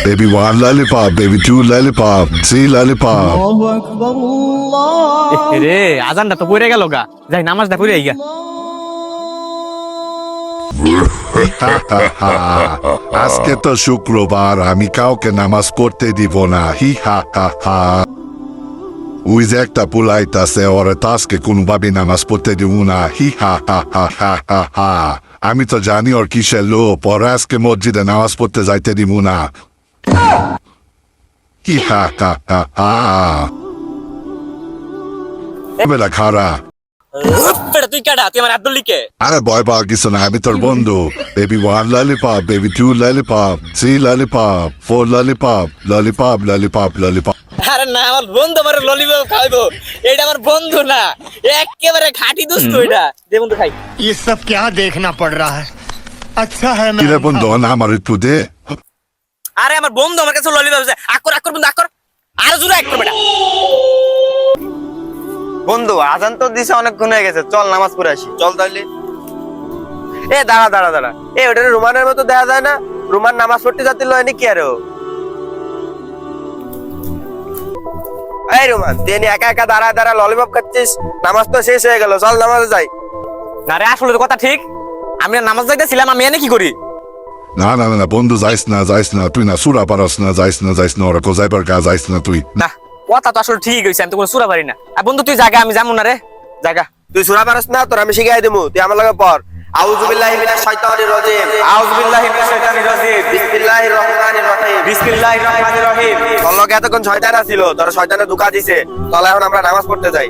Baby one lollipop, baby two lollipop, three lollipop. রে আজানটা তো পড়ে গেল গা, যাই নামাজটা পড়ে আইগা। আজকে তো শুক্রবার, আমি কাউকে নামাজ পড়তে দিব না। হি হা হা হা। ওই যে একটা পুলাইতাছে, ওরে তো আজকে কোনোভাবে নামাজ পড়তে দিব না। হি হা হা হা হা হা হা। আমি তো জানি ওর কিসের লোভ, পরে আজকে মসজিদে নামাজ পড়তে যাইতে দিব না। হি হা হা হা হা। বেটা খারা। বেটা তুই কাটা, তুই আমার আব্দুল লিখে। আরে ভয় পাওয়ার কিছু না, আমি তোর বন্ধু। Baby one lollipop, baby two lollipop, three lollipop, four lollipop, lollipop lollipop lollipop. আরে না, আমার বন্ধু আমার ললিপপ খাইবো, এটা আমার বন্ধু না, একেবারে খাঁটি দোস্ত। এটা দে বন্ধু খাই। ये सब क्या देखना पड़ रहा है? अच्छा है मैं কিরে বন্ধু, না আমার একটু দে। আরে আমার বন্ধু আমার কাছে ললিপপ আছে, আকর আকর বন্ধু আকর, আর জোরে আকর বেটা। বন্ধু আজান তো দিছে, অনেকক্ষণ হয়ে গেছে, চল নামাজ পড়ে আসি। চল তাহলে। এ দাঁড়া দাঁড়া দাঁড়া, এ ওটা রুমানের মতো দেখা যায় না? রুমান নামাজ পড়তে যাতে লয় নাকি? আরে ও এই রুমান, তুই একা একা দাঁড়ায় দাঁড়া ললিপপ খাচ্ছিস, নামাজ তো শেষ হয়ে গেল, চল নামাজে যাই। না রে, আসলে তো কথা ঠিক, আমি নামাজ যাইতেছিলাম, আমি এনে কি করি? না না না বন্ধু, যাইস না যাইস না, তুই না সুরা পারস না, যাইস না যাইস না, ওরা কোজাইবার কাজ, যাইস না তুই। না, কথা তো আসলে ঠিক হইছে, আমি তো কোনো সুরা পারি না। আর বন্ধু তুই জায়গা, আমি যাবো না রে, জায়গা। তুই সূরা পারস না, তোর আমি শিখাই দেবো, তুই আমার লগে পড়। আউযু বিল্লাহি মিনাশ শাইতানির রাজিম, আউযু বিল্লাহি মিনাশ শাইতানির রাজিম, বিসমিল্লাহির রহমানির রহিম, বিসমিল্লাহির রহমানির রহিম। তোর লগে এতক্ষণ শয়তান ছিল, তোর শয়তানে ধোঁকা দিছে, চল এখন আমরা নামাজ পড়তে যাই।